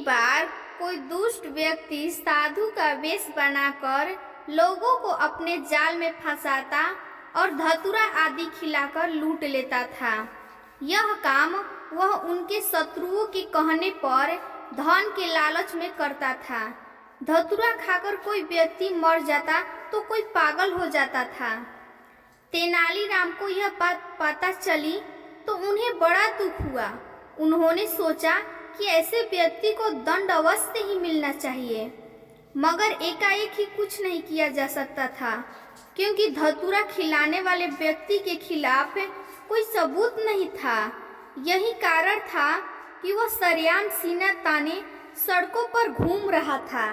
बार कोई दुष्ट व्यक्ति साधु का वेश बनाकर लोगों को अपने जाल में फंसाता और धतूरा आदि खिलाकर लूट लेता था। यह काम वह उनके शत्रुओं के कहने पर धन के लालच में करता था। धतूरा खाकर कोई व्यक्ति मर जाता तो कोई पागल हो जाता था। तेनालीराम को यह बात पता चली तो उन्हें बड़ा दुख हुआ। उन्होंने सोचा कि ऐसे व्यक्ति को दंड अवश्य ही मिलना चाहिए, मगर एकाएक ही कुछ नहीं किया जा सकता था, क्योंकि धतूरा खिलाने वाले व्यक्ति के खिलाफ कोई सबूत नहीं था। यही कारण था कि वह सरेआम सीना ताने सड़कों पर घूम रहा था।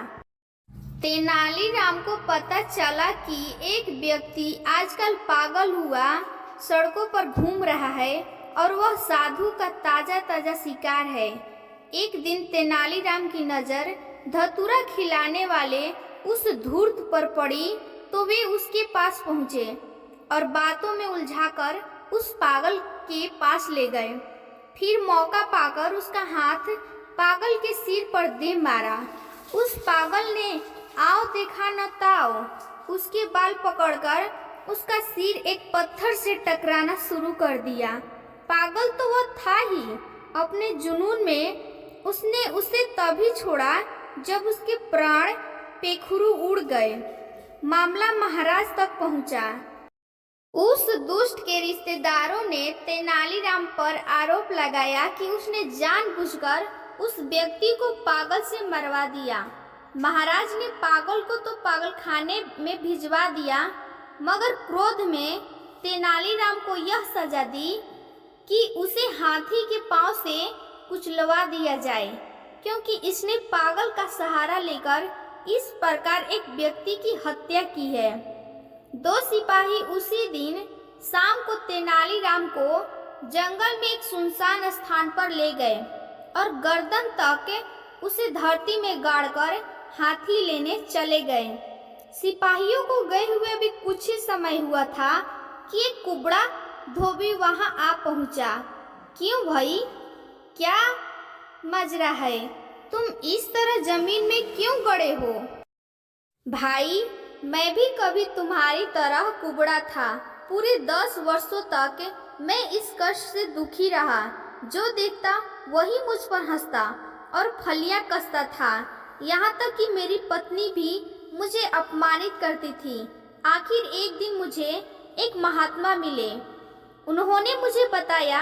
तेनालीराम को पता चला कि एक व्यक्ति आजकल पागल हुआ सड़कों पर घूम रहा है और वह साधु का ताजा ताजा शिकार है। एक दिन तेनालीराम की नजर धतूरा खिलाने वाले उस धूर्त पर पड़ी तो वे उसके पास पहुंचे और बातों में उलझाकर उस पागल के पास ले गए। फिर मौका पाकर उसका हाथ पागल के सिर पर दे मारा। उस पागल ने आओ देखा न ताओ उसके बाल पकड़कर उसका सिर एक पत्थर से टकराना शुरू कर दिया। पागल तो वह था ही। अपने जुनून में उसने उसे तभी छोड़ा जब उसके प्राण पेखुरु उड़ गए। मामला महाराज तक पहुंचा। उस दुष्ट के रिश्तेदारों ने तेनालीराम पर आरोप लगाया कि उसने जानबूझकर उस व्यक्ति को पागल से मरवा दिया। महाराज ने पागल को तो पागलखाने में भिजवा दिया, मगर क्रोध में तेनालीराम को यह सजा दी कि उसे हाथी के पांव से कुचलवा दिया जाए, क्योंकि इसने पागल का सहारा लेकर इस प्रकार एक व्यक्ति की हत्या की है। दो सिपाही उसी दिन शाम को तेनालीराम को जंगल में एक सुनसान स्थान पर ले गए और गर्दन तक उसे धरती में गाड़कर हाथी लेने चले गए। सिपाहियों को गए हुए भी कुछ ही समय हुआ था कि एक कुबड़ा धोबी वहां आ पहुंचा। क्यों भाई, क्या मजरा है? तुम इस तरह जमीन में क्यों गड़े हो? भाई, मैं भी कभी तुम्हारी तरह कुबड़ा था। पूरे 10 वर्षों तक मैं इस कष्ट से दुखी रहा। जो देखता वही मुझ पर हंसता और फलियां कसता था। यहाँ तक कि मेरी पत्नी भी मुझे अपमानित करती थी। आखिर एक दिन मुझे एक महात्मा मिले। उन्होंने मुझे बताया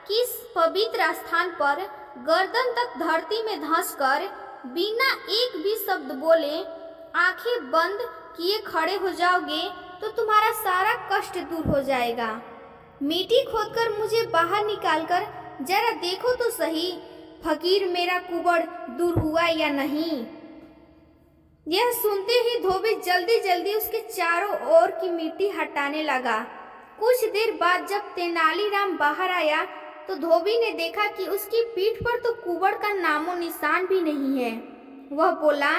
कि इस पवित्र स्थान पर गर्दन तक धरती में धंसकर बिना एक भी शब्द बोले आंखें बंद किए खड़े हो जाओगे तो तुम्हारा सारा कष्ट दूर हो जाएगा। मिट्टी खोदकर मुझे बाहर निकालकर जरा देखो तो सही, फकीर मेरा कुबड़ दूर हुआ या नहीं। यह सुनते ही धोबी जल्दी जल्दी उसके चारों ओर की मिट्टी हटाने लगा। कुछ देर बाद जब तेनालीराम बाहर आया तो धोबी ने देखा कि उसकी पीठ पर तो कुबड़ का नामो निशान भी नहीं है। वह बोला,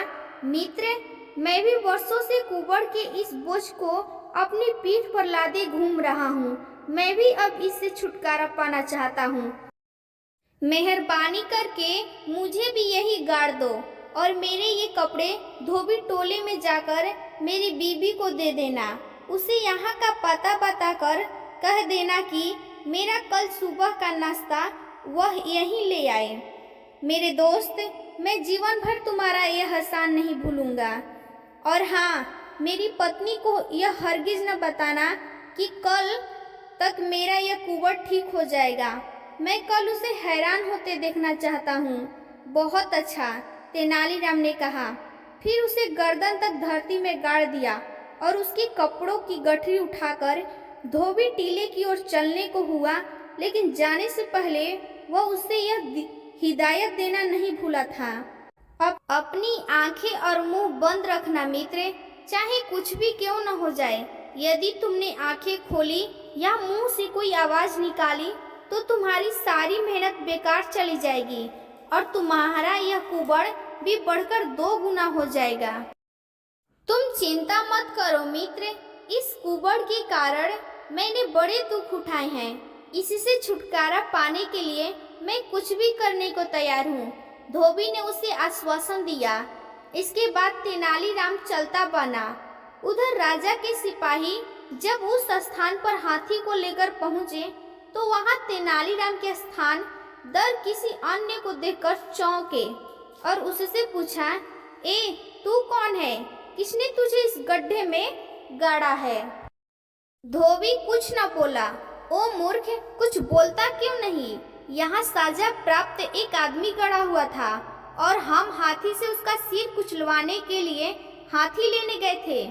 मित्र, मैं भी वर्षों से कुबड़ के इस बोझ को अपनी पीठ पर लादे घूम रहा हूँ। मैं भी अब इससे छुटकारा पाना चाहता हूँ। मेहरबानी करके मुझे भी यही गाड़ दो और मेरे ये कपड़े धोबी टोले में जाकर मेरी बीबी को दे देना। उसे यहाँ का पता बताकर कह देना कि मेरा कल सुबह का नाश्ता वह यहीं ले आए। मेरे दोस्त, मैं जीवन भर तुम्हारा यह एहसान नहीं भूलूंगा। और हाँ, मेरी पत्नी को यह हरगिज न बताना कि कल तक मेरा यह कुबड़ ठीक हो जाएगा। मैं कल उसे हैरान होते देखना चाहता हूँ। बहुत अच्छा, तेनालीराम ने कहा। फिर उसे गर्दन तक धरती में गाड़ दिया और उसके कपड़ों की गठरी उठाकर धोबी टीले की ओर चलने को हुआ, लेकिन जाने से पहले वह उसे यह हिदायत देना नहीं भूला था। अब अपनी आंखें और मुंह बंद रखना मित्र, चाहे कुछ भी क्यों न हो जाए। यदि तुमने आंखें खोली या मुंह से कोई आवाज निकाली तो तुम्हारी सारी मेहनत बेकार चली जाएगी और तुम्हारा यह कुबड़ भी बढ़कर 2 गुना हो जाएगा। तुम चिंता मत करो मित्र, इस कुबड़ के कारण मैंने बड़े दुख उठाए हैं। इससे छुटकारा पाने के लिए मैं कुछ भी करने को तैयार हूँ। धोबी ने उसे आश्वासन दिया। इसके बाद तेनालीराम चलता बना। उधर राजा के सिपाही जब उस स्थान पर हाथी को लेकर पहुंचे तो वहां तेनालीराम के स्थान दर किसी अन्य को देखकर चौंके और उससे पूछा, ए तू कौन है? किसने तुझे इस गड्ढे में गाड़ा है? धोबी कुछ न बोला। ओ मूर्ख, कुछ बोलता क्यों नहीं? यहाँ साजा प्राप्त एक आदमी गड़ा हुआ था और हम हाथी से उसका सिर कुचलवाने के लिए हाथी लेने गए थे।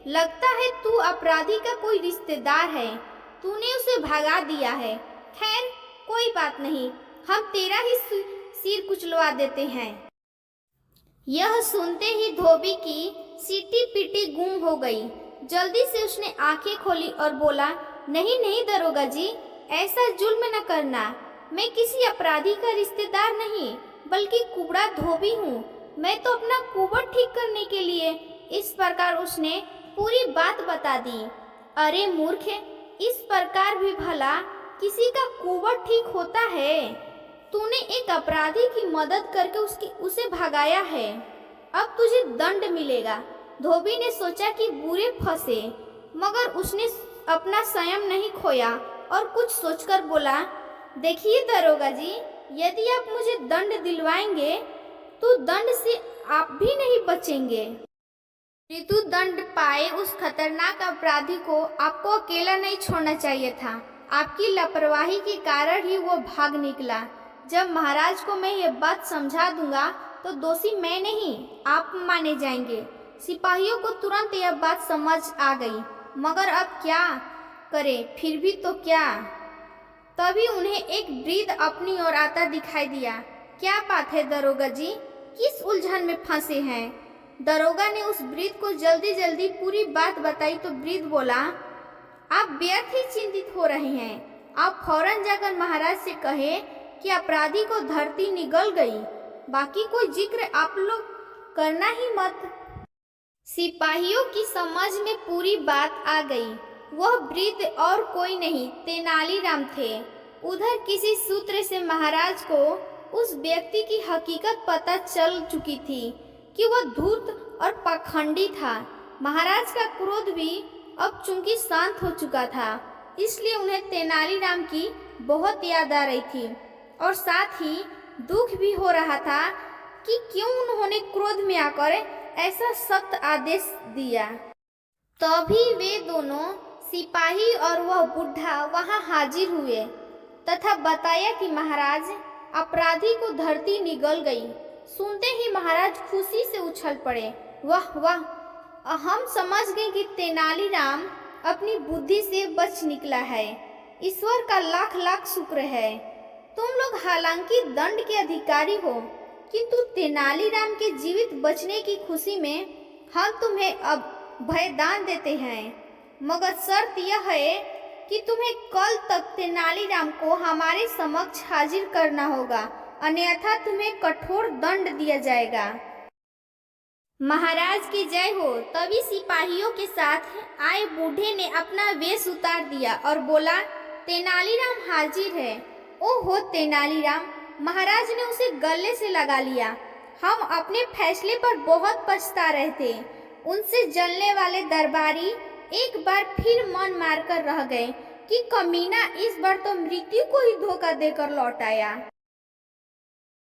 लगता है तू अपराधी का कोई रिश्तेदार है, तूने उसे भगा दिया है। खैर कोई बात नहीं, हम तेरा ही सिर कुचलवा देते हैं। यह सुनते ही धोबी की सीटी पीटी गुम हो गई। जल्दी से उसने आंखें खोली और बोला, नहीं नहीं दरोगा जी, ऐसा जुल्म न करना। मैं किसी अपराधी का रिश्तेदार नहीं बल्कि कुबड़ा धोबी हूँ। मैं तो अपना कुबड़ ठीक करने के लिए। इस प्रकार उसने पूरी बात बता दी। अरे मूर्ख, इस प्रकार भी भला किसी का कुबड़ ठीक होता है? तूने एक अपराधी की मदद करके उसे भगाया है, अब तुझे दंड मिलेगा। धोबी ने सोचा कि बुरे फंसे, मगर उसने अपना संयम नहीं खोया और कुछ सोचकर बोला, देखिए दरोगा जी, यदि आप मुझे दंड दिलवाएंगे तो दंड से आप भी नहीं बचेंगे। मृत्यु दंड पाए उस खतरनाक अपराधी को आपको अकेला नहीं छोड़ना चाहिए था। आपकी लापरवाही के कारण ही वो भाग निकला। जब महाराज को मैं ये बात समझा दूंगा तो दोषी मैं नहीं, आप माने जाएंगे। सिपाहियों को तुरंत यह बात समझ आ गई, मगर अब क्या करे, फिर भी तो क्या। तभी उन्हें एक वृद्ध अपनी ओर आता दिखाई दिया। क्या बात है दरोगा जी, किस उलझन में फंसे हैं? दरोगा ने उस वृद्ध को जल्दी जल्दी पूरी बात बताई तो वृद्ध बोला, आप व्यर्थ ही चिंतित हो रहे हैं। आप फौरन जाकर महाराज से कहे कि अपराधी को धरती निगल गई। बाकी कोई जिक्र आप लोग करना ही मत। सिपाहियों की समझ में पूरी बात आ गई। वह वृद्ध और कोई नहीं तेनालीराम थे। उधर किसी सूत्र से महाराज को उस व्यक्ति की हकीकत पता चल चुकी थी कि वह धूर्त और पाखंडी था। महाराज का क्रोध भी अब चूंकि शांत हो चुका था, इसलिए उन्हें तेनालीराम की बहुत याद आ रही थी और साथ ही दुख भी हो रहा था कि क्यों उन्होंने क्रोध में आकर ऐसा सख्त आदेश दिया। तभी वे दोनों सिपाही और वह बुढ़ा वहां हाजिर हुए तथा बताया कि महाराज, अपराधी को धरती निगल गई। सुनते ही महाराज खुशी से उछल पड़े। वाह वाह, हम समझ गए कि तेनालीराम अपनी बुद्धि से बच निकला है। ईश्वर का लाख लाख शुक्र है। तुम लोग हालांकि दंड के अधिकारी हो, किंतु तेनालीराम के जीवित बचने की खुशी में हम तुम्हें अब भयदान देते हैं, मगर शर्त यह है कि तुम्हें कल तक तेनालीराम को हमारे समक्ष हाजिर करना होगा, अन्यथा तुम्हें कठोर दंड दिया जाएगा। महाराज की जय हो। तभी सिपाहियों के साथ आए बूढ़े ने अपना वेश उतार दिया और बोला, तेनालीराम हाजिर है। ओहो तेनालीराम, महाराज ने उसे गले से लगा लिया। हम अपने फैसले पर बहुत पछता रहे थे। उनसे जलने वाले दरबारी एक बार फिर मन मारकर रह गए कि कमीना इस बार तो मृत्यु को ही धोखा देकर लौट आया।